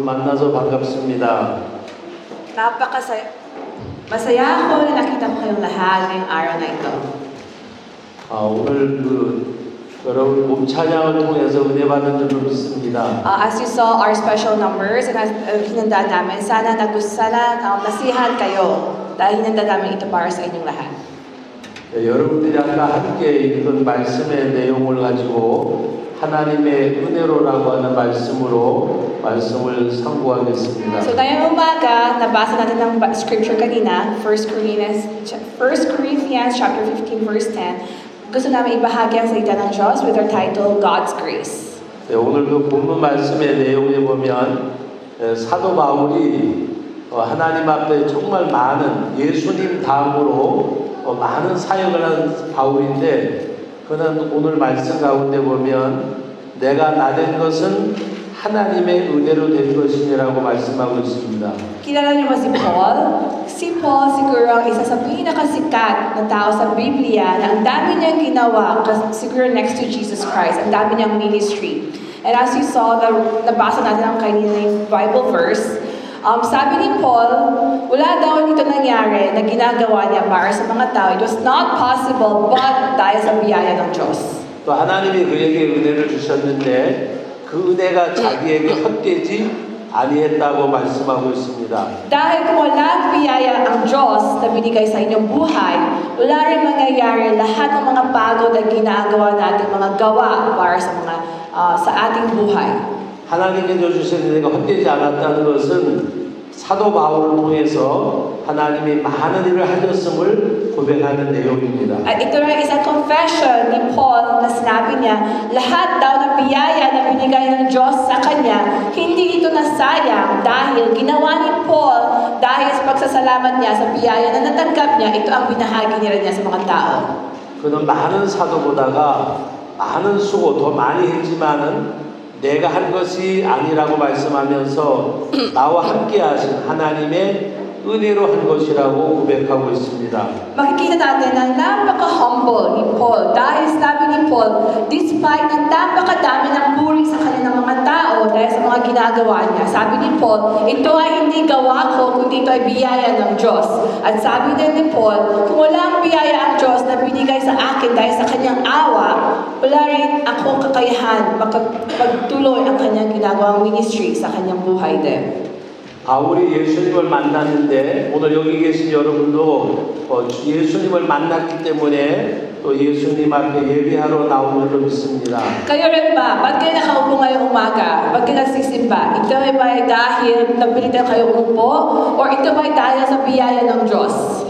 만나서 반갑습니다. Masaya ako na nakita ko kayong lahat ngayong araw na ito. 오늘 여러분 몸 찬양을 통해서 은혜 받은 줄로 믿습니다. As you saw our special numbers and as hinanda namin, sana nasihan kayo dahil hinanda namin ito para sa inyong lahat. 네, 여러분들이 아까 함께 읽은 말씀의 내용을 가지고 하나님의 은혜로라고 하는 말씀을 상고하겠습니다. So ngayong umaga, nabasa natin ng scripture kanina, 1 Corinthians chapter 15 verse 10. Gusto namin ibahagi ang salita ng Diyos with our title, God's Grace. 네, 오늘 그 본문 말씀의 내용에 보면 사도 바울이 하나님 앞에 정말 많은 예수님 다음으로 많은 사역을 한 바울인데 그는 오늘 말씀 가운데 보면 내가 나된 것은 하나님의 은혜로 된 것이니라고 말씀하고 있습니다. Kilala niyo ba si Paul? Si Paul siguro ang isa sa pinakasikat na tao sa Biblia na ang dami niyang ginawa, siguro next to Jesus Christ, ang dami niyang ministry. And as you saw, nabasa natin ang kanyang Bible verse, sabi ni Paul, wala daw ito nangyari na ginagawa niya para sa mga tao. It was not possible but dahil sa biyaya ng Diyos. 또 하나님이 그에게 은혜를 주셨는데 그 은혜가 자기에게 헛되지 아니했다고 말씀하고 있습니다. Dahil kung walang biyaya ang Diyos na binigay sa inyong buhay, wala rin mangyayari lahat ng mga pagod na ginagawa natin, mga gawa para sa ating buhay. 하나님께서 주신 은혜가 헛되지 않았다는 것은 사도 바울을 통해서 하나님이 많은 일을 하셨음을 고백하는 내용입니다. At ito rin isang confession ni Paul na sinabi niya, lahat daw ng biyaya na binigay ng Diyos sa kanya, hindi ito nasayang dahil ginawa ni Paul dahil sa pagsasalamat niya sa biyaya na natanggap niya, ito ang binahagi niya sa mga tao. 그는 많은 사도보다가 많은 수고 더 많이 했지만은 내가 한 것이 아니라고 말씀하면서 나와 함께 하신 하나님의 은혜로 한 것이라고 고백하고 있습니다. Makikita natin na napaka-humble ni Paul dahil sabi ni Paul, despite na napakadami ng puri sa kanilang mga tao dahil sa mga ginagawa niya, sabi ni Paul, ito ay hindi gawa ko kundi ito ay biyaya ng Diyos. At sabi din ni Paul, kung wala ang biyaya ang Diyos na binigay sa akin dahil sa kanyang awa, wala rin akong kakayahan magtuloy ang kanyang ginagawang ministry sa kanyang buhay din. 바울이 예수님을 만났는데 오늘 여기 계신 여러분도 예수님을 만났기 때문에 또 예수님 앞에 예배하러 나온 줄로 믿습니다. Kayo rin ba? Ba't kayo nakaupo ngayong umaga? Ba't kayo nagsisimba? Ito ay ba dahil napilitan kayo umupo? Or ito ba dahil sa biyaya ng Diyos?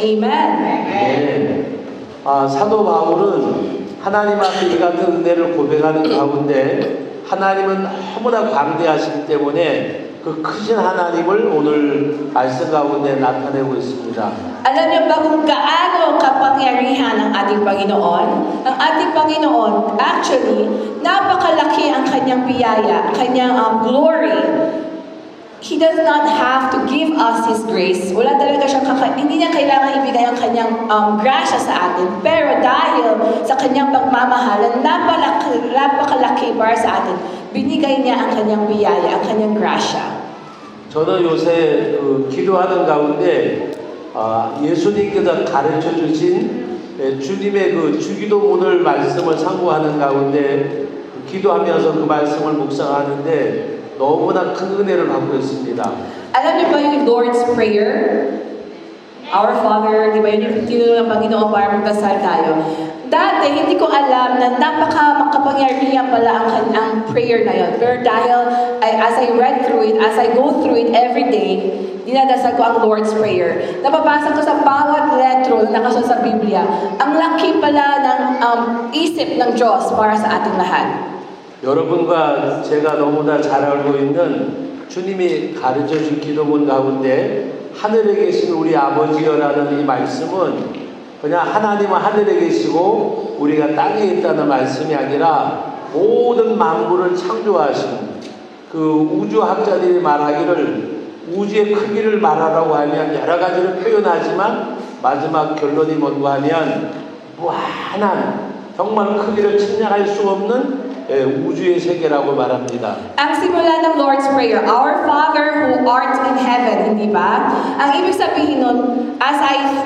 Amen. 네. 사도 바울은 하나님 앞에 이 같은 은혜를 고백하는 가운데 하나님은 너무나 광대하시기 때문에 그 크신 하나님을 오늘 말씀 가운데 나타내고 있습니다. Alam niyo ba kung gaano kapangyarihan ang ating Panginoon? Ang ating Panginoon, actually, napakalaki ang kanyang biyaya, ang kanyang glory. He does not have to give us His grace. Wala talaga siyang hindi niya kailangan ibigay ang kanyang grasya sa atin. Pero dahil sa kanyang pagmamahalan, napakalaki para sa atin, binigay niya ang kanyang biyaya, ang kanyang grasya. 저는 요새 기도하는 가운데 예수님께서 가르쳐 주신 주님의 그 주기도문을 말씀을 상고하는 가운데 기도하면서 그 말씀을 묵상하는데 너무나 큰 은혜를 받고 있습니다. Alam niyo ba yung Lord's Prayer? Our Father, di ba yun yung tinulong ng Panginoon para magdasal tayo? Dati, hindi ko alam na makapangyarihan pala ang prayer na yun. Pero dahil, as I read through it, as I go through it every day, dinadasal ko ang Lord's Prayer. Napapasa ko sa bawat letro na nakasunod sa Biblia, ang laki pala ng isip ng Diyos para sa ating lahat. 여러분과 제가 너무나 잘 알고 있는 주님이 가르쳐준 기도문 가운데 하늘에 계신 우리 아버지여라는 이 말씀은 그냥 하나님은 하늘에 계시고 우리가 땅에 있다는 말씀이 아니라 모든 만물을 창조하신 그 우주학자들이 말하기를 우주의 크기를 말하라고 하면 여러 가지를 표현하지만 마지막 결론이 뭔가 하면 무한한 정말 크기를 측량할 수 없는 우주의 세계라고 말합니다. Ang simula ng Lord's Prayer, Our Father who art in heaven, hindi ba? Ang ibig sabihin nun, as I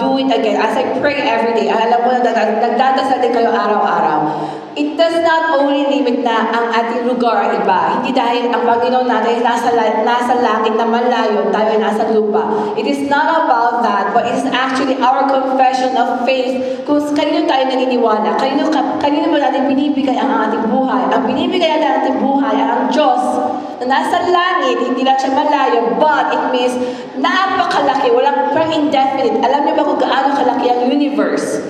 do it again, as I pray every day, alam mo na nagdadasal din kayo araw-araw. It does not only limit na ang ating lugar iba. Hindi dahil ang Panginoon natin nasa langit na malayo, tayo ay nasa lupa. It is not about that, but it is actually our confession of faith kung kanino tayo naniniwala. Kanino ba natin binibigay ang ating buhay? Ang binibigay natin ang ating buhay ang Diyos na nasa langit, hindi lang siya malayo, but it means napakalaki, parang indefinite. Alam niyo ba kung gaano kalaki ang universe?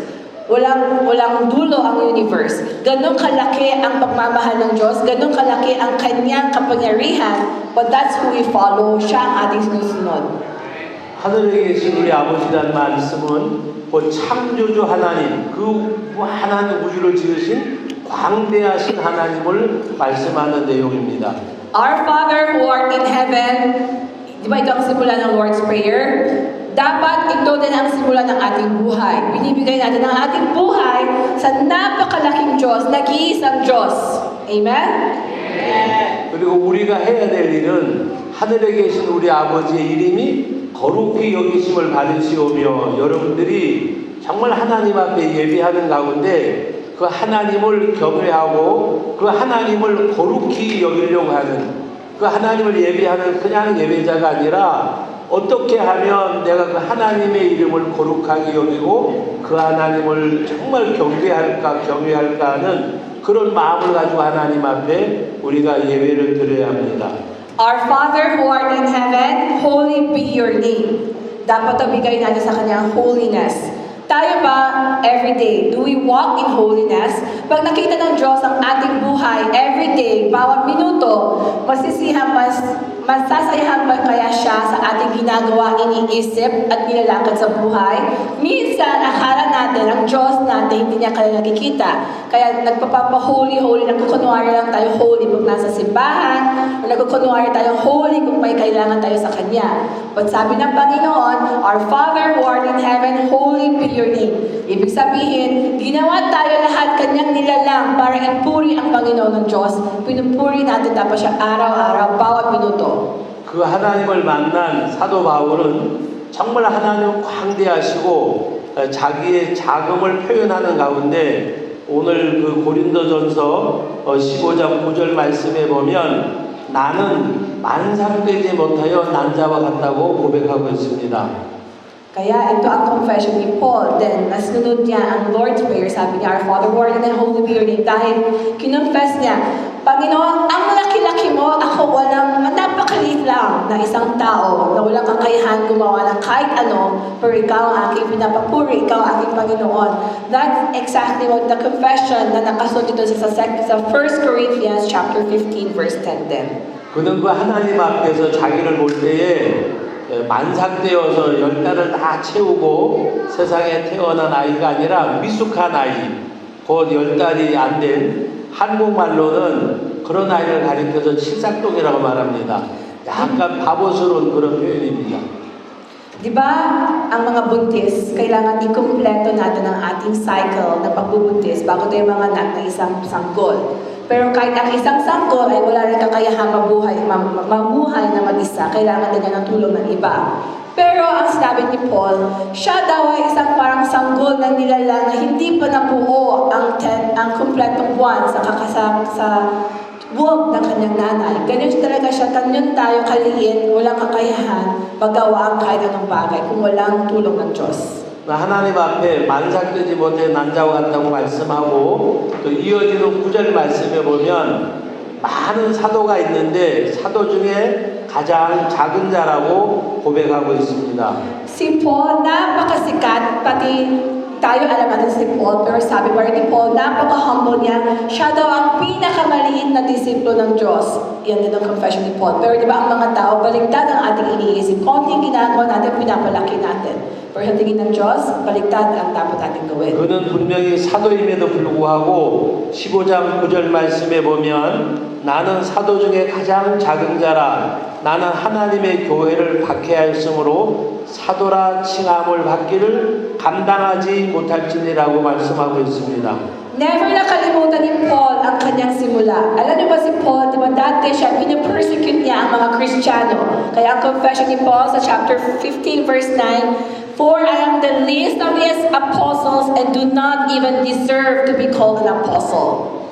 Walang dulo ang universe. Ganun kalaki ang pagmamahal ng Diyos, ganun kalaki ang kanyang kapangyarihan, but that's who we follow. Siya ang ating sinusunod. 하늘에 계신 우리 아버지란 말씀은 곧 창조주 하나님, 그 하나님 우주를 지으신 광대하신 하나님을 말씀하는 내용입니다. Our Father who art in heaven, di ba ito ang simula ng Lord's Prayer? Dapat ito din ang simula ng ating buhay. Binibigay natin ang ating buhay sa napakalaking Diyos, nag-iisang Diyos. Amen? 그리고 우리가 해야 될 일은 하늘에 계신 우리 아버지의 이름이 거룩히 여기심을 받으시오며 여러분들이 정말 하나님 앞에 예배하는 가운데 그 하나님을 경외하고 그 하나님을 거룩히 여기려고 하는 그 하나님을 예배하는 그냥 예배자가 아니라 어떻게 하면 내가 그 하나님의 이름을 거룩하게 여기고 그 하나님을 정말 경외할까 하는 그런 마음을 가지고 하나님 앞에 우리가 예배를 드려야 합니다. Our Father who art in heaven, holy be your name. Dapat tabigay natin sa kanyang holiness. Tayo ba, every day, do we walk in holiness? Pag nakita ng Diyos ang ating buhay, every day, bawat minuto, masasayahan ba kaya siya sa ating ginagawa, iniisip at nilalakad sa buhay? Minsan, akala natin, ang Diyos natin, hindi niya kaya nakikita. Kaya nagpapapa-holy, nagkukunwari lang tayo holy pag nasa simbahan, o nagkukunwari tayo holy kung may kailangan tayo sa Kanya. But sabi ng Panginoon, Our Father who art in heaven, holy be your name. Ibig sabihin, ginawa tayo lahat kanyang nilalang para ipuri ang Panginoon ng Diyos. Pinupuri natin dapat siya araw-araw, bawat minuto. 그 하나님을 만난 사도 바울은 정말 하나님 광대하시고 자기의 자금을 표현하는 가운데 오늘 그 고린도전서 15장 9절 말씀에 보면 나는 만삭되지 못하여 난 자와 같다고 고백하고 있습니다. Kaya ito ang confession ni Paul. Then, nasunod niya ang Lord's Prayer. Sabi niya, Our Father who art in heaven, holy be your name. Dahil kinonfess niya, Panginoon, ang laki-laki mo, ako napakaliit lang na isang tao na walang kakayahan gumawa ng kahit ano, pero ikaw ang aking pinapapuri, ikaw ang aking Panginoon. That's exactly what the confession na nakasunod dito sa 1 Corinthians chapter 15, verse 10 din. 그는 그 하나님 앞에서 자기를 볼 때에 만삭되어서 10달을 다 채우고 세상에 태어난 아이가 아니라 미숙한 아이, 곧 10달이 안 된 한국말로는 그런 아이를 가리켜서 칠삭동이라고 말합니다. 약간 바보스러운 그런 표현입니다. Di ba, ang mga buntis, kailangan ikumpleto natin ang ating cycle ng pagbubuntis bago tayo manganak ng isang sanggol. Pero kahit ang isang sanggol ay wala rin kakayahan mamuhay na mag-isa, kailangan din niya ng tulong ng iba. Pero ang sinabi ni Paul, siya daw ay isang parang sanggol na nilalang na hindi pa nabuo ang kumpletong buwan sa buwag ng kanyang nanay. Ganyan talaga siya, ganyan tayo kaliit, walang kakayahan, magawa ang kahit anong bagay kung walang tulong ng Diyos. 하나님 앞에 만삭되지 못해 난자와 같다고 말씀하고 또 이어지는 9절 말씀에 보면 많은 사도가 있는데 사도 중에 가장 작은 자라고 고백하고 있습니다. Si Paul, napakasikat, pati tayo alam natin si Paul, pero sabi pa rin ni Paul, napaka-humble niya, siya daw ang pinakamaliit na disipulo ng Diyos. Yan din ang confession ni Paul. Pero di ba ang mga tao, baligtad ang ating iniisip. Konting ginagawa natin, pinapalaki natin. Pero sa tingin ng Diyos, baligtad ang dapat natin gawin. 그는 분명히 사도임에도 불구하고 15장 9절 말씀에 보면 나는 사도 중에 가장 작은 자라 나는 하나님의 교회를 박해하였으므로 사도라 칭함을 받기를 감당하지 못할지니라고 말씀하고 있습니다. Never nakalimutan ni Paul ang kanyang kanyang simula. Alam niyo ba si Paul, di ba dati siya, pinapersecute niya ang mga Kristiyano. Kaya ang confession ni Paul sa chapter 15 verse 9, "For I am the least of his apostles and do not even deserve to be called an apostle."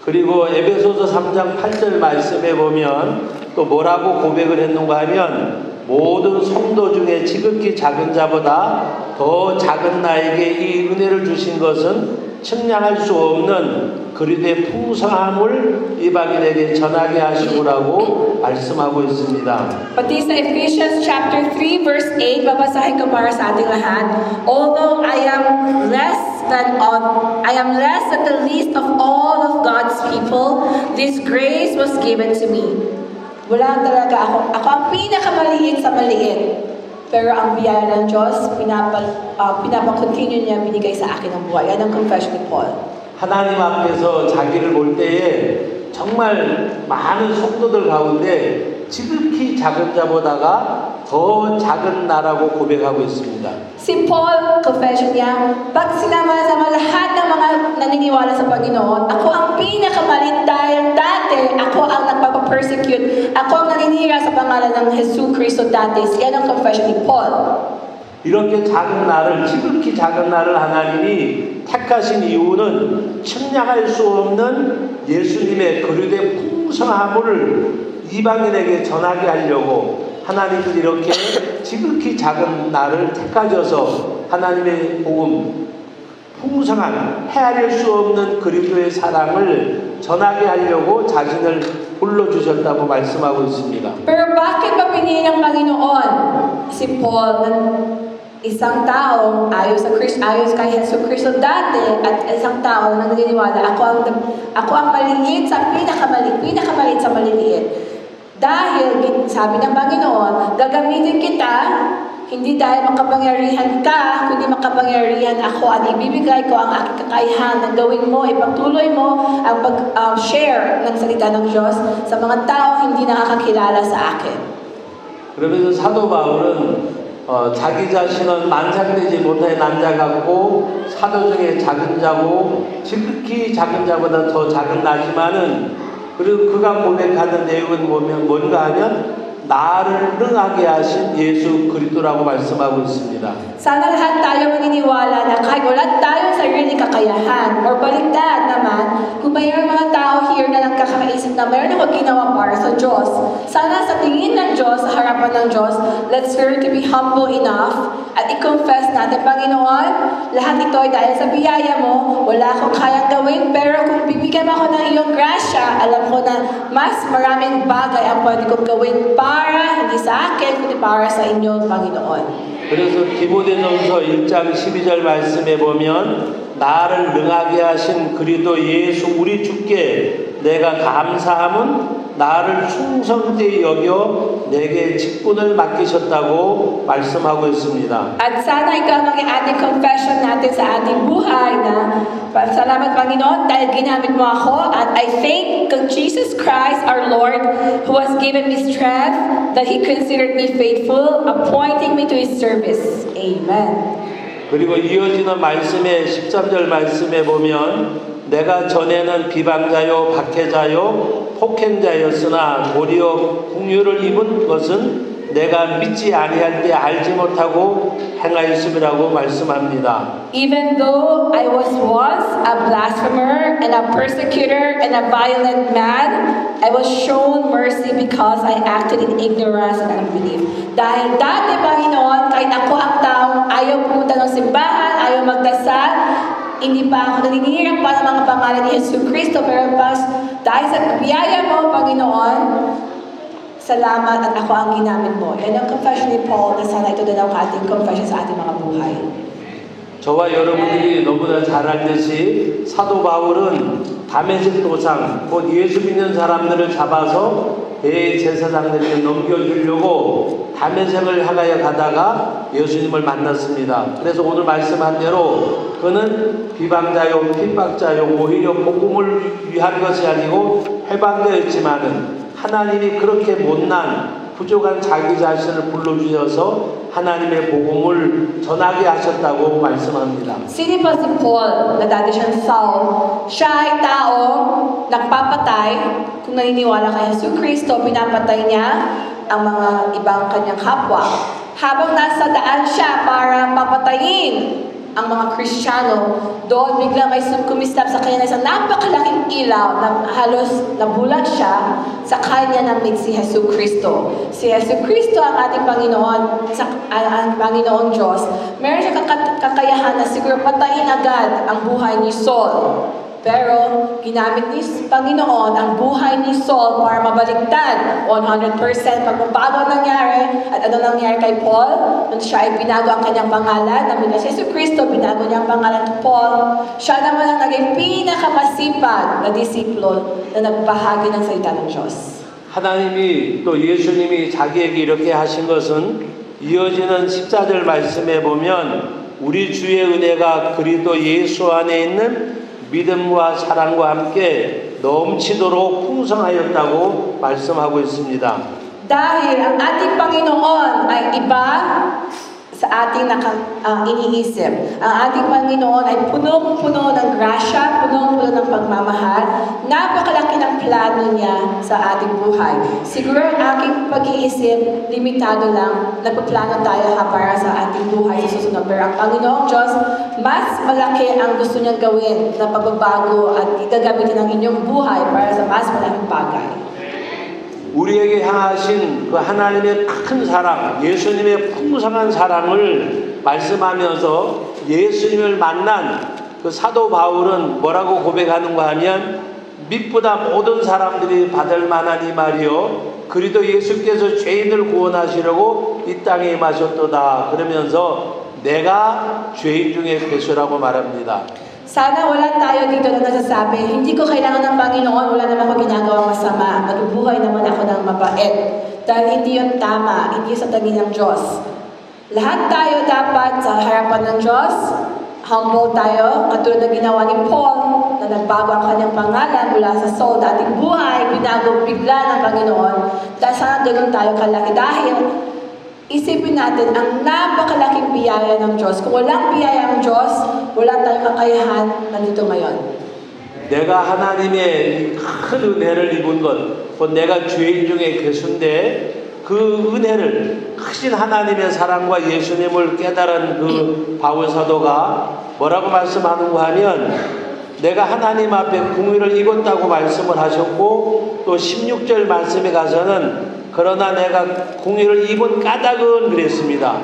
그리고 에베소서 3장 8절 말씀에 보면 또 뭐라고 고백을 했는가 하면 모든 성도 중에 지극히 작은 자보다 더 작은 나에게 이 은혜를 주신 것은 측량할 수 없는 그리스도의 풍성함을 이방인에게 전하게 하시고라고 말씀하고 있습니다. Pati sa Ephesians chapter 3 verse 8, babasahin ko para sa ating lahat. "Although I am less than the least of all of God's people, this grace was given to me." Wala talaga ako. Ako ang pinakamaliit sa maliit. Pero ang biyaya ng Diyos, pinapakontinue niya, binigay sa akin ang buhay. Yan ang confession ni Paul. 하나님 앞에서 자기를 볼 때에 정말 많은 성도들 가운데 지극히 작은 자보다가 더 작은 나라고 고백하고 있습니다. Si Paul, confession niya, pag sinama-sama lahat ng mga naniniwala sa Panginoon, ako ang pinakamaliit dahil dati ako ang nagpapapersecute, ako ang naninira sa pangalan ng Jesus Cristo dati. Yan ang confession ni Paul. 이렇게 작은 나를, 지극히 작은 나를 하나님이 택하신 이유는 측량할 수 없는 예수님의 그리스도의 풍성함을 이방인에게 전하게 하려고 하나님은 이렇게 지극히 작은 나를 택하셔서 하나님의 복음, 풍성한 헤아릴 수 없는 그리스도의 사랑을 전하게 하려고 자신을 불러주셨다고 말씀하고 있습니다. Pero bakit ba pinili ng Panginoon si Paul na isang tao ayos kay Jesus Cristo dati at isang tao na naniniwala ako ang maliit sa pinakamalit sa maliliit. Dahil sabi ng Panginoon, gagamitin kita hindi dahil makapangyarihan ka, kundi makapangyarihan ako at ibibigay ko ang aking kakayahan na gawin mo, ipagtuloy mo ang pag-share ng salita ng Diyos sa mga tao hindi nakakakilala sa akin. 그러면서 사도 바울은 자기 자신은 만삭되지 못할 남자 같고 사도 중에 작은 자고 지극히 작은 자보다 더 작은 나지만은 그리고 그가 고백하는 내용은 뭔가 하면 나를 능하게 하신 예수 그리스도라고 말씀하고 있습니다. Sana lahat tayo maniniwala na kahit wala tayong sariling kakayahan or baligtad naman, kung mayroong mga tao here na nagkakaisip na mayroon ako ginawa para sa Diyos, sana sa tingin ng Diyos, sa harapan ng Diyos, let's learn to be humble enough at i-confess natin, Panginoon, lahat ito ay dahil sa biyaya mo, wala akong kayang gawin, pero kung bibigyan mo ako ng iyong grasya, alam ko na mas maraming bagay ang pwede kong gawin para hindi sa akin, kundi para sa inyo, Panginoon. 그래서 디모데전서 1장 12절 말씀에 보면 나를 능하게 하신 그리스도 예수 우리 주께 내가 감사함은 나를 충성되이 여겨 내게 직분을 맡기셨다고 말씀하고 있습니다. At sana ito ang maging ating confession natin sa ating buhay na salamat Panginoon dahil ginamit mo ako at I thank Jesus Christ our Lord who has given me strength that He considered me faithful, appointing me to His service. Amen. 그리고 이어지는 말씀에 13절 말씀에 보면 내가 전에는 비방자요 박해자요 폭행자였으나 도리어 국류를 입은 것은 내가 믿지 아니할 때 알지 못하고 행하였음이라고 말씀합니다. Even though I was once a blasphemer and a persecutor and a violent man, I was shown mercy because I acted in ignorance and unbelief. Dahil dati, Panginoon, kahit ako ang taong ayaw pumunta ng simbahan, ayaw magdasal, hindi pa ako naninirang pa ng mga pangalan ni Jesus Cristo, pero dahil sa biyaya mo, Panginoon, salamat at ako ang ginamit mo. Yan ang confession ni Paul na sana ito din ang ating confession sa ating mga buhay. 저와 여러분들이 너무나 잘 알듯이 사도 바울은 다메섹 도상 곧 예수 믿는 사람들을 잡아서 대제사장들에게 넘겨주려고 다메섹을 향하여 가다가 예수님을 만났습니다. 그래서 오늘 말씀한 대로 그는 비방자요 핍박자요 오히려 복음을 위한 것이 아니고 해방되었지만은 하나님이 그렇게 못난 부족한 자기 자신을 불러주셔서 하나님의 복음을 전하게 하셨다고 말씀합니다. Sino pa si Paul na dati siyang Saul? Siya ay taong nagpapatay. Kung naniniwala kay Jesu Cristo, pinapatay niya ang mga ibang kanyang kapwa. Habang nasa daan siya para papatayin ang mga Kristiyano, doon biglang may kumislap sa kanya na isang napakalaking ilaw na halos nabulag siya sa kanya na si Jesu Cristo. Si Jesu Cristo ang ating Panginoon, ang Panginoong Diyos. Meron siya kakayahan na siguro patayin agad ang buhay ni Saul. Pero ginamit ni Panginoon ang buhay ni Saul para mabaliktad 100% pagbabago nangyari. At ano nangyari kay Paul? Nung siya ay binago ang kanyang pangalan, namin na si Jesu Cristo, binago niya ang pangalan ni Paul. Siya naman ang naging pinakamasipag na disipulo na nagbahagi ng salita ng Diyos. 하나님이 또 예수님이 자기에게 이렇게 하신 것은 이어지는 14절 말씀에 보면 우리 주의 은혜가 그리스도 예수 안에 있는 믿음과 사랑과 함께 넘치도록 풍성하였다고 말씀하고 있습니다. Dahil ang ating Panginoon ay iba sa ating iniisip. Ang ating Panginoon ay punong-puno ng grasya, punong-puno ng pagmamahal. Napakalaki ng plano niya sa ating buhay. Siguro ang aking pag-iisip, limitado lang. Nagpaplano tayo para sa ating buhay sa susunod. Pero ang Panginoong Diyos, mas malaki ang gusto niyang gawin na pagbabago at igagamitin ang inyong buhay para sa mas malaking bagay. 우리에게 향하신 그 하나님의 큰 사랑, 예수님의 풍성한 사랑을 말씀하면서 예수님을 만난 그 사도 바울은 뭐라고 고백하는가 하면 믿보다 모든 사람들이 받을 만한 이 말이요 그리도 예수께서 죄인을 구원하시려고 이 땅에 임하셨도다 그러면서 내가 죄인 중에 괴수라고 말합니다. Sana wala tayo dito na nasasabi, hindi ko kailangan ng Panginoon, wala naman ako ginagawang masama, nagbubuhay naman ako ng mabait. Dahil hindi yun tama, hindi sa tingin ng Diyos. Lahat tayo dapat sa harapan ng Diyos, humble tayo, katulad ng ginawa ni Paul, na nagbago ang kanyang pangalan mula sa Saul, dating buhay, binago bigla ng Panginoon. Dahil sana ganun tayo kalaki. Dahil isipin natin ang napakalaking biyaya ng Diyos. Kung walang biyaya ng Diyos, wala tayong kakayahan nandito ngayon. 내가 하나님의 큰 은혜를 입은 것, 곧 내가 죄인 중에 괴수인데 그 은혜를 크신 하나님의 사랑과 예수님을 깨달은 그 바울 사도가 뭐라고 말씀하는가 하면 내가 하나님 앞에 공의를 입었다고 말씀을 하셨고 또 16절 말씀에 가서는 그러나 내가 공의를 입은 까닭은 그랬습니다.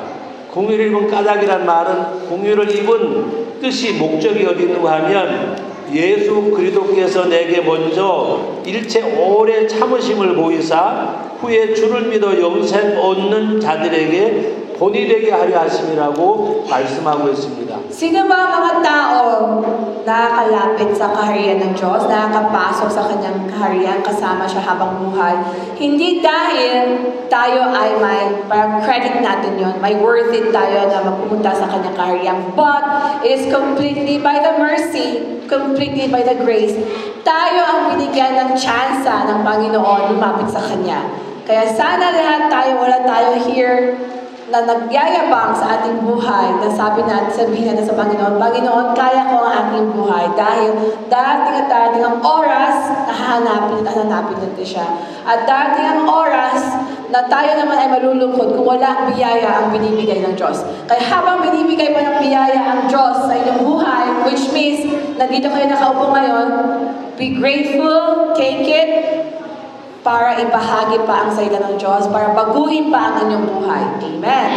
공의를 입은 까닭이란 말은 공의를 입은 뜻이 목적이 어디 있는가 하면 예수 그리스도께서 내게 먼저 일체 오래 참으심을 보이사 후에 주를 믿어 영생 얻는 자들에게 본이 되게 하려 하심이라고 말씀하고 있습니다. Sino ba ang mga taong nakakalapit sa kaharian ng Diyos, nakakapasok sa kanyang kaharian, kasama siya habang buhay? Hindi dahil tayo ay parang credit natin yon, may worth it tayo na magpumunta sa kanyang kaharian. But it is completely by the mercy, completely by the grace. Tayo ang binigyan ng tsansa ng Panginoon lumapit sa Kanya. Kaya sana lahat tayo, wala tayo here na nagyayabang sa ating buhay, na sabihin natin sa Panginoon, Panginoon, kaya ko ang aking buhay dahil darating at darating ang oras na hahanapin natin siya. At darating ang oras na tayo naman ay malulungkot kung wala ang biyaya ang binibigay ng Diyos. Kaya habang binibigay pa ng biyaya ang Diyos sa inyong buhay, which means, nandito kayo nakaupo ngayon, be grateful, take it, para ibahagi pa ang salita ng Diyos, para baguhin pa ang inyong buhay. Amen.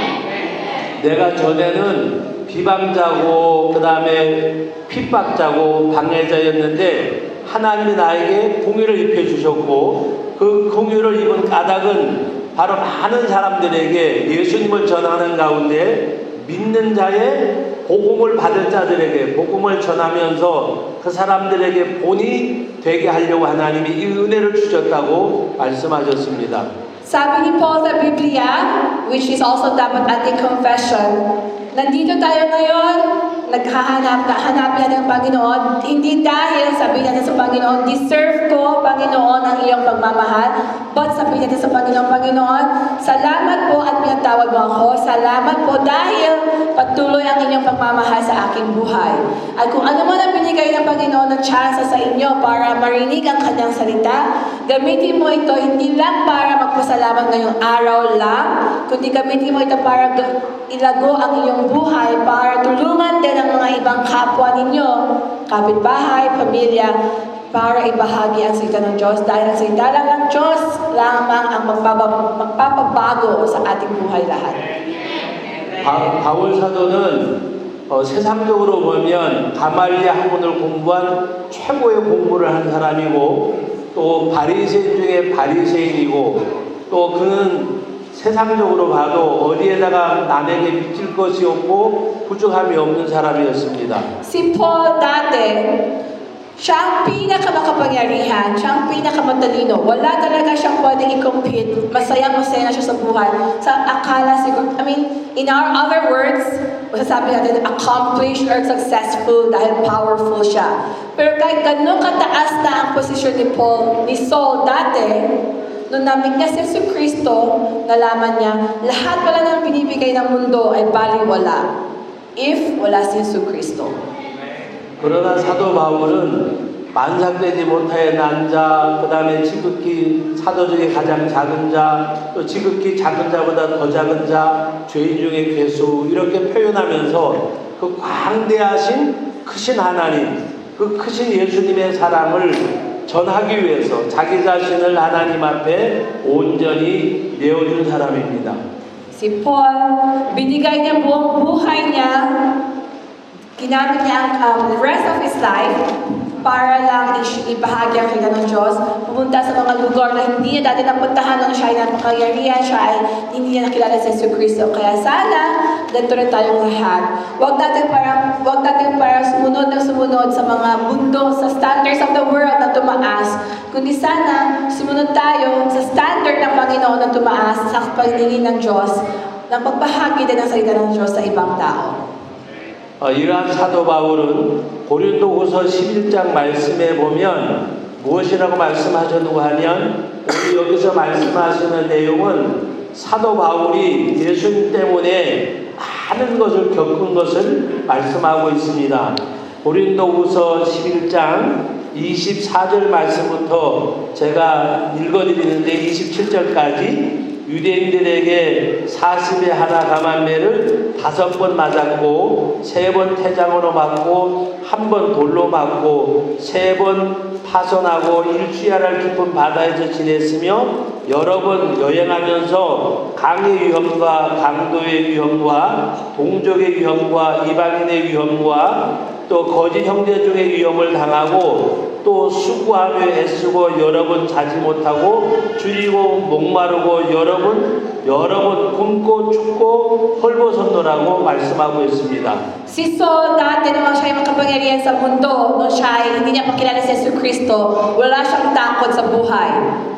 내가 전에는 비방자고 그 다음에 핍박자고 방해자였는데 하나님이 나에게 공의를 입혀주셨고 그 공의를 입은 까닭은 바로 많은 사람들에게 예수님을 전하는 가운데 믿는 자의 복음을 받을 자들에게 복음을 전하면서 그 사람들에게 본이 되게 하려고 하나님이 이 은혜를 주셨다고 말씀하셨습니다. Sabi ni Paul sa Biblia, which is also dapat ating confession, nandito tayo ngayon, hanapin natin ang Panginoon, hindi dahil sabihin natin sa Panginoon, deserve ko, Panginoon, ang iyong pagmamahal, but sabihin natin sa Panginoon. Panginoon, salamat po at pinatawad mo ako. Salamat po dahil patuloy ang inyong pagmamahal sa aking buhay. At kung ano man ang binigay ng Panginoon ng chance sa inyo para marinig ang kanyang salita, gamitin mo ito hindi lang para magpasalamat ngayong araw lang, kundi gamitin mo ito para ilago ang iyong buhay, para tulungan din ang mga ibang kapwa ninyo, kapitbahay, pamilya, para ibahagi ang salita ng Diyos dahil ang salita lang ng Diyos lamang ang magpapabago sa ating buhay lahat. 바울 사도는 세상적으로 보면 가말리아 학문을 공부한 최고의 공부를 한 사람이고 또 바리새인 중에 바리새인이고 또 그는 세상적으로 봐도 어디에다가 남에게 미칠 것이 없고 부족함이 없는 사람이었습니다. Si Paul dati, siya ang pinakamakapangyarihan, siya ang pinakamatalino. Wala talaga siyang pwedeng i-compete. Masayang-masaya na siya sa buhay. Sa akala siguro, in our other words, masasabi natin, accomplished or successful dahil powerful siya. Pero kahit ganun kataas na ang posisyon ni Saul dati, nung namig niya si Kristo, nalaman niya, lahat pala ng binibigay ng mundo ay baliwala if wala si Kristo. 그러나 사도 바울은 만삭되지 못하여 난 자, 그 다음에 지극히 사도 중에 가장 작은 자, 또 지극히 작은 자보다 더 작은 자, 죄인 중에 괴수 이렇게 표현하면서 그 광대하신 크신 하나님, 그 크신 예수님의 사랑을 전하기 위해서 자기 자신을 하나님 앞에 온전히 내어준 사람입니다. Si Paul, binigay niya buong buhay niya, ginamit niya ang the rest of his life para lang ibahagi ang salita ng Diyos. Pumunta sa mga lugar na hindi niya dati napuntahan nung siya ay napakagyarihan, siya ay hindi niya nakilala si Jesus Cristo. Kaya sana, ganito rin tayong lahat. Huwag natin para sumunod sa mga mundo, sa standards of the world na tumaas. Kundi sana, sumunod tayo sa standard ng Panginoon na tumaas sa pagtingin ng Diyos, ng pagbahagi din ng salita ng Diyos sa ibang tao. 이러한 사도 바울은 고린도후서 11장 말씀에 보면 무엇이라고 말씀하셨는고 하면 우리 여기서 말씀하시는 내용은 사도 바울이 예수님 때문에 많은 것을 겪은 것을 말씀하고 있습니다. 고린도후서 11장 24절 말씀부터 제가 읽어드리는데 27절까지 유대인들에게 40에 하나 감한매를 5번 맞았고 3번 태장으로 맞고 1번 돌로 맞고 3번 파손하고 일주야랄 깊은 바다에서 지냈으며 여러 번 여행하면서 강의 위험과 강도의 위험과 동족의 위험과 이방인의 위험과 또 거짓 형제 중의 위험을 당하고 또 수고하며 애쓰고 여러 번 자지 못하고 줄이고 목마르고 여러 번 굶고 춥고 헐벗었노라고 말씀하고 있습니다. Si Saul dati naman siya ay makapangyarihan sa mundo, nung siya ay hindi niya pakilala si Jesus Cristo, wala siyang takot sa buhay.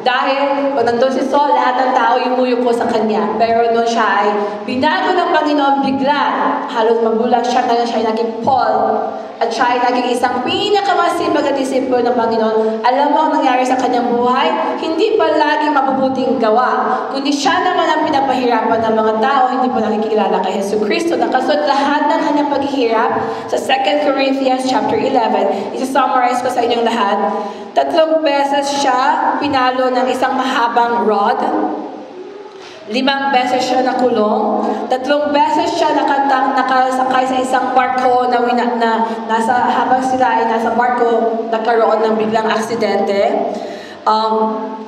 Dahil pag nandun si Saul, lahat ng tao yumuyuko sa kanya. Pero nung siya ay binago ng Panginoon bigla, halos magulang siya, ngayon siya ay naging Paul, at siya ay naging isang pinakamasipag at disipulo ng Panginoon. Alam mo ang nangyari sa kanyang buhay? Hindi pa laging mabubuting gawa, kundi siya naman ang pinapahirapan ng mga tao, hindi pa nakikilala kay Jesus Cristo. Nakasuot lahat ng kanyang paghihirap sa 2 Corinthians chapter 11. Isa-summarize ko sa inyong lahat. 3 beses siya pinalo ng isang mahabang rod. 5 beses siya nakulong. 3 beses siya nakasakay sa isang barko na habang sila ay nasa barko, nagkaroon ng biglang aksidente.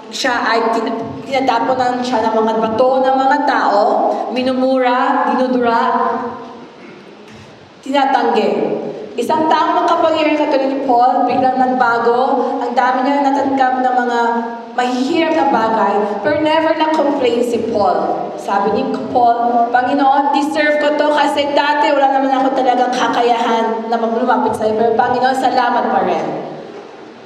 Siya ay tinataponan siya ng mga bato ng mga tao, minumura, dinudura, tinatanggi. Isang taong makapangyarihan katulad ni Paul, biglang nagbago, ang dami niya natanggap ng mga mahihirap na bagay, pero never na-complain si Paul. Sabi ni Paul, Panginoon, deserve ko to kasi dati wala naman ako talagang kakayahan na lumapit sa'yo, pero Panginoon, salamat pa rin.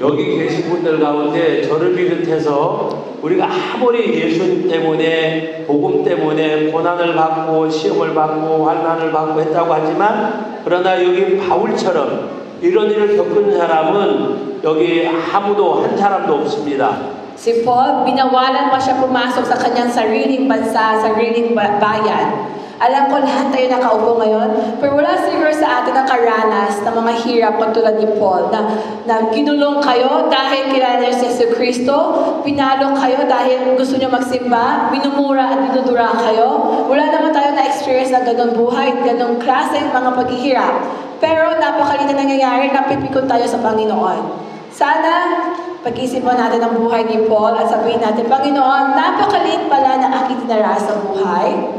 여기 계신 분들 가운데 저를 비롯해서 우리가 아무리 예수님 때문에 복음 때문에 고난을 받고 시험을 받고 환난을 받고 했다고 하지만 그러나 여기 바울처럼 이런 일을 겪은 사람은 여기 아무도 한 사람도 없습니다. Si Paul, binawalan pa siya pumasok sa kanyang sariling bansa, sariling bayan. Alam ko lahat tayo nakaupo ngayon, pero wala siguro sa atin nakaranas ng mga hirap katulad ni Paul na kinulong kayo dahil kilala niyo si Yesu Kristo, pinalo kayo dahil gusto niyo magsimba, minumura at dinudura kayo. Wala naman tayo na-experience na ganun buhay, ganung klaseng mga paghihirap. Pero napakaliit na nangyayari, napipikon tayo sa Panginoon. Sana pag-isipan natin ang buhay ni Paul at sabihin natin, Panginoon, napakaliit pala na aking dinaras sa buhay.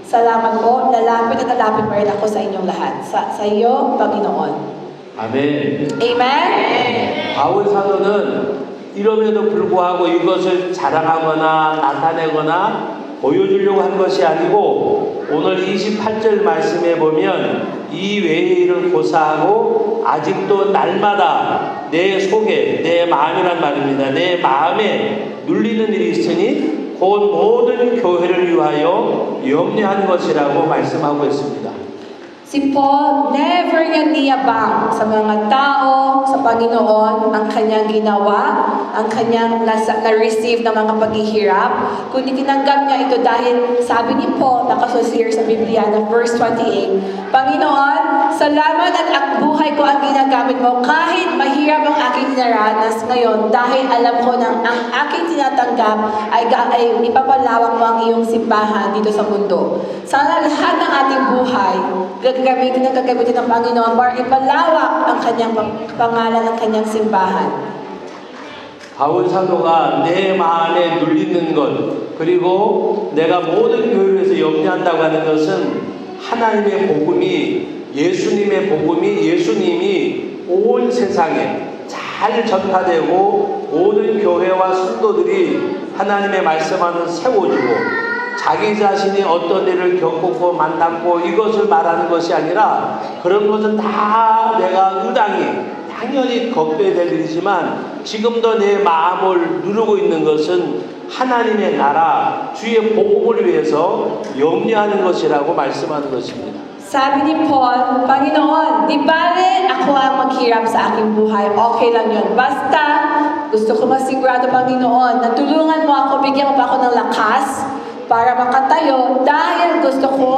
Salamat po, lalapit at lalapit pa rin ako sa inyong lahat. Sa iyo, Panginoon. 아멘. Amen? 바울 사도는 이럼에도 불구하고 이것을 자랑하거나 나타내거나 보여주려고 한 것이 아니고 오늘 28절 말씀에 보면 이 외의 일을 고사하고 아직도 날마다 내 속에 내 마음이란 말입니다. 내 마음에 눌리는 일이 있으니 곧 모든 교회를 위하여 염려한 것이라고 말씀하고 있습니다. Si Paul, never niya niyabang sa mga tao, sa Panginoon, ang kanyang ginawa, ang kanyang na-receive ng mga paghihirap, kundi tinanggap niya ito dahil sabi ni Paul, nakasusier sa Biblia na verse 28, Panginoon, salamat at ang buhay ko ang ginagamit mo kahit mahirap ang aking dinaranas ngayon dahil alam ko na ang aking tinatanggap ay ipapalawak mo ang iyong simbahan dito sa mundo. Sana lahat ng ating buhay, gagamitin ng Panginoon para ipalawak ang kanyang pangalan, ang kanyang simbahan. 바울 사도가 내 마음에 눌리는 것 그리고 내가 모든 교회를 위해서 염려한다고 하는 것은 하나님의 복음이 예수님이 온 세상에 잘 전파되고 모든 교회와 성도들이 하나님의 말씀만을 세워주고 자기 자신이 어떤 일을 겪고 만났고 이것을 말하는 것이 아니라 그런 것은 다 내가 당연히 겪어야 될 일이지만 지금도 내 마음을 누르고 있는 것은 하나님의 나라 주의 복음을 위해서 염려하는 것이라고 말씀하는 것입니다. Sabi ni Paul, Panginoon, di bale ako ang maghirap sa aking buhay. Okay lang yun. Basta gusto ko masigurado, Panginoon, na tulungan mo ako, bigyan mo pa ako ng lakas para makatayo dahil gusto ko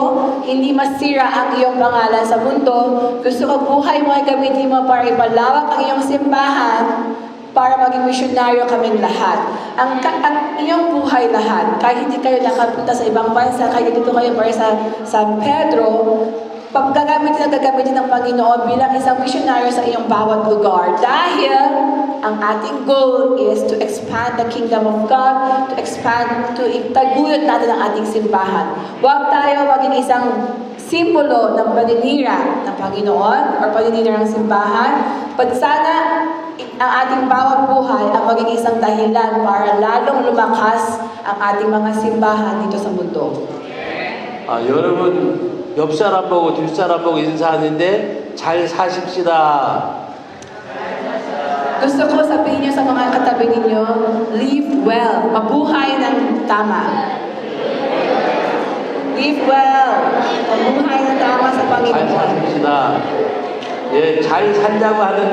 hindi masira ang iyong pangalan sa mundo. Gusto ko buhay mo ay gamitin mo para ipalawak ang iyong simbahan para maging misyonaryo kaming lahat. Ang iyong buhay lahat, kahit hindi kayo nakapunta sa ibang bansa, kahit dito kayo para sa San Pedro, gagamitin ng Panginoon bilang isang misyonaryo sa iyong bawat lugar. Dahil ang ating goal is to expand the kingdom of God, to itaguyod natin ang ating simbahan. Huwag tayo maging isang simbolo ng paninira ng Panginoon or paninira ng simbahan. But sana ang ating bawat buhay ang maging isang dahilan para lalong lumakas ang ating mga simbahan dito sa mundo. 여러분 옆 사람 보고 뒷 사람 보고 인사하는데 잘 사십시다. Gusto ko sabihin niyo sa mga katabi ninyo, live well, mabuhay ng tama. Live well, mabuhay ng tama sa 잘 Panginoon. 사십시다. 예, 잘 산다고 하는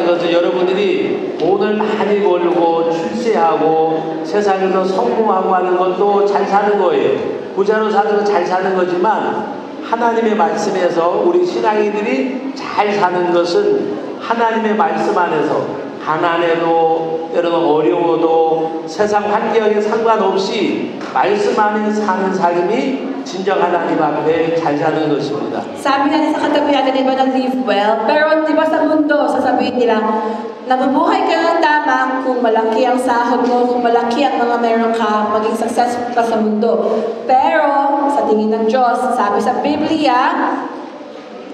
것은 여러분들이 돈을 많이 벌고 출세하고 세상에서 성공하고 하는 것도 잘 사는 거예요. 부자로 사는 건 잘 사는 거지만 하나님의 말씀에서 우리 신앙인들이 잘 사는 것은 하나님의 말씀 안에서 가난해도 때로는 어려워도 세상 환경에 상관없이 말씀 안에 사는 삶이 진정 하나님 앞에 잘 사는 것입니다. Sabi natin sa katabi natin, di ba, na live well? Pero di ba sa mundo, sasabihin nila, nabubuhay ka ng tama kung malaki ang sahod mo, kung malaki ang mga meron ka, maging successful ka sa mundo. Pero, sa tingin ng Diyos, sabi sa Biblia,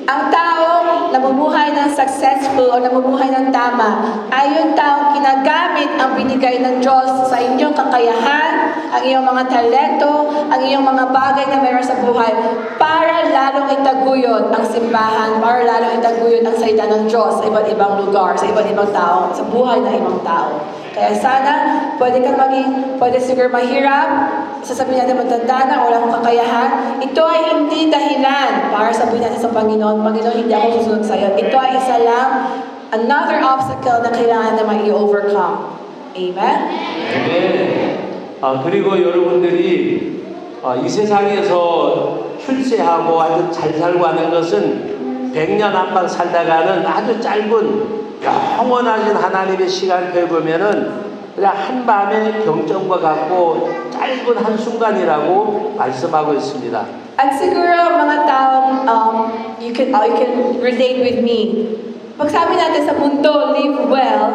ang taong namumuhay ng successful o namumuhay ng tama ay yung taong ginagamit ang binigay ng Diyos sa inyong kakayahan, ang iyong mga talento, ang iyong mga bagay na meron sa buhay para lalong itaguyod ang simbahan, para lalong itaguyod ang salita ng Diyos sa iba't ibang lugar, sa iba't ibang tao, sa buhay ng ibang tao. Kaya sana, pwede siguro mahirap, sasabihin natin matanda na, wala akong kakayahan. Ito ay hindi dahilan para sabihin natin sa Panginoon, hindi ako susunod sa iyo. Ito ay isa lang, another obstacle na kailangan na mai-overcome. Amen? 네. 그리고 여러분들이 이 세상에서 출세하고 아주 잘 살고 하는 것은 100년 한방 살다가는 아주 짧은 영원하신 하나님의 시간표에 보면은 그냥 한밤의 경전과 같고 짧은 한순간이라고 말씀하고 있습니다. At siguro mga taong you can relate with me. Pag sabi natin sa mundo, live well,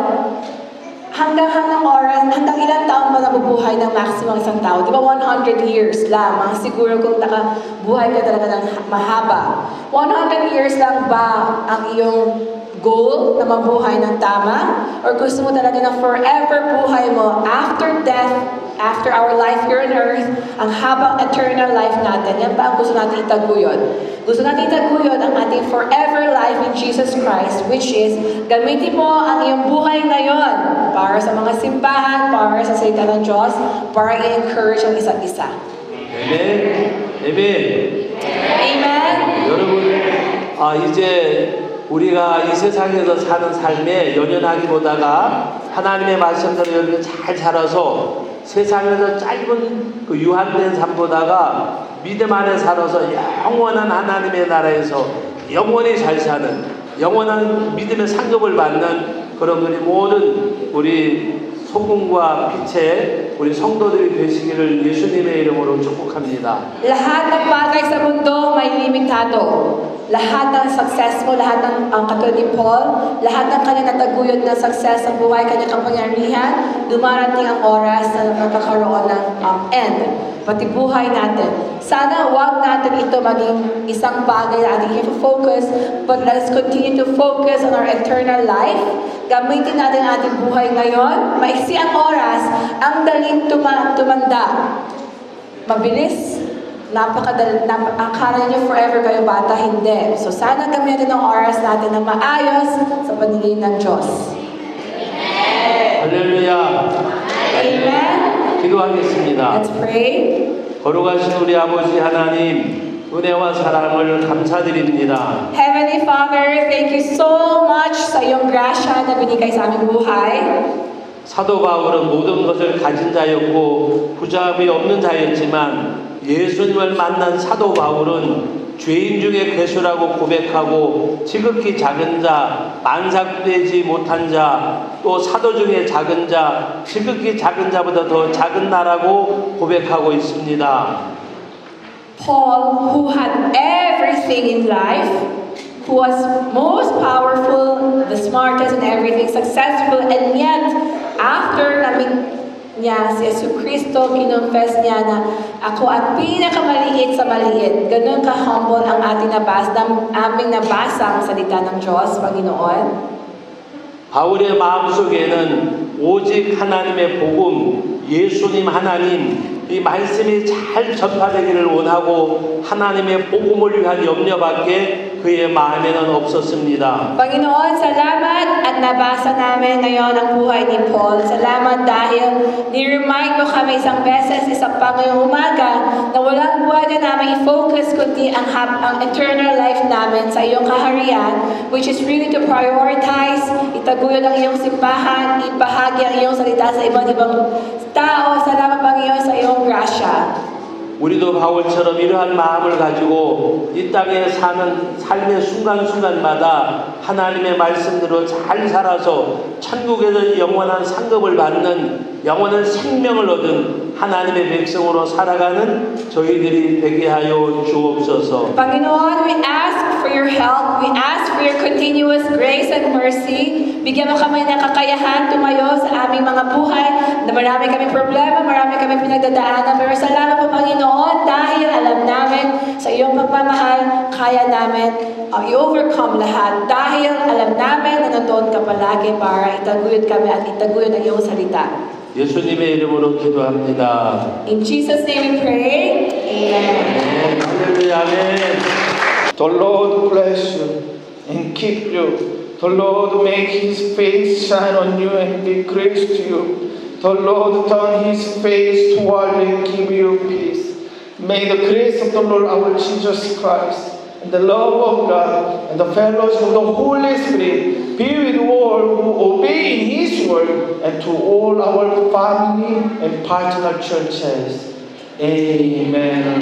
hanggang oras, hanggang ilang taon ba nabubuhay ng maximum isang tao? Di ba 100 years lamang? Siguro kung nakabuhay ka talaga ng mahaba. 100 years lang ba ang iyong goal na mabuhay ng tama? Or gusto mo talaga na forever buhay mo after death, after our life here on earth, ang habang eternal life natin? Yan ba ang gusto natin itaguyod? Gusto natin itaguyod ang ating forever life in Jesus Christ, which is, gamitin mo ang iyong buhay ngayon para sa mga simbahan, para sa salita ng Diyos, para i-encourage ang isa't isa. Amen. Amen. Amen? 여러분, 이제 우리가 이 세상에서 사는 삶에 연연하기보다가 하나님의 말씀대로 여러분 잘 살아서 세상에서 짧은 그 유한된 삶보다가 믿음 안에 살아서 영원한 하나님의 나라에서 영원히 잘 사는 영원한 믿음의 상급을 받는 그런 우리 모든 우리 소금과 빛의 우리 성도들이 되시기를 예수님의 이름으로 축복합니다. Lahat ng bagay sa mundo may limitado. Lahat ng success mo, lahat ng katulad ni Paul, lahat ng kanyang nataguyod na success sa buhay, kanyang kapangyarihan, dumarating ang oras na magkakaroon ng end. Pati buhay natin. Sana wag natin ito maging isang bagay na ating focus, but let's continue to focus on our eternal life. Gamitin natin ang ating buhay ngayon. Maiksi ang oras, ang daling tumanda. Mabilis. Akala niyo forever kayo bata, hindi. So sana gamitin ang oras natin na maayos sa paningin ng Diyos. 할렐루야. Amen? 기도하겠습니다. Let's pray. 거룩하신 우리 아버지 하나님, 은혜와 사랑을 감사드립니다. Heavenly Father, thank you so much sa iyong grasya na binigay sa aming buhay. 사도 바울은 모든 것을 가진 자였고 부자함이 없는 자였지만 예수님을 만난 사도 바울은 죄인 중에 괴수라고 고백하고 지극히 작은 자, 만삭되지 못한 자, 또 사도 중에 작은 자, 지극히 작은 자보다 더 작은 나라고 고백하고 있습니다. Paul, who had everything in life, who was most powerful, the smartest and everything, successful, and yet, after namin niya si Jesucristo, kinonfess niya na ako at pinakamaliit sa maliit. Ganun ka-humble ang aming nabasang salita ng Diyos, Panginoon. 바울의 마음속에는 오직 하나님의 복음, 예수님 하나님, 이 말씀이 잘 전파되기를 원하고 하나님의 복음을 위한 염려밖에 그의 마음에는 없었습니다. Panginoon, salamat at nabasa namin ngayon ang buhay ni Paul. Salamat dahil ni-remind mo kami isang beses, isang pangayong umaga na walang buhay na namin i-focus kundi ang eternal life namin sa iyong kaharian, which is really to prioritize, itaguyod ang iyong simbahan, ibahagi ang iyong salita sa ibang tao. Salamat Panginoon sa iyong grasya. 우리도 바울처럼 이러한 마음을 가지고 이 땅에 사는 삶의 순간순간마다 하나님의 말씀대로 잘 살아서 천국에서 영원한 상급을 받는 영원한 생명을 얻은 하나님의 백성으로 살아가는 저희들이 되게 하여 주옵소서. Panginoon, we ask for your help. We ask for your continuous grace and mercy. Bigyan mo kami ng kakayahan tumayo sa aming mga buhay na marami kaming problema, marami kaming pinagdadaanan. Pero salamat po Panginoon dahil alam namin sa iyong pagmamahal, kaya namin i-overcome lahat. Dahil alam namin na nandoon ka palagi para itaguyod kami at itaguyod ang iyong salita. 예수님의 이름으로 기도합니다. In Jesus' name we pray. Amen. 할렐루야, 아멘. The Lord bless you and keep you. The Lord make His face shine on you and be gracious to you. The Lord turn His face toward you and give you peace. May the grace of the Lord our Jesus Christ and the love of God and the fellowship of the Holy Spirit be with all who obey His word and to all our family and partner churches. Amen.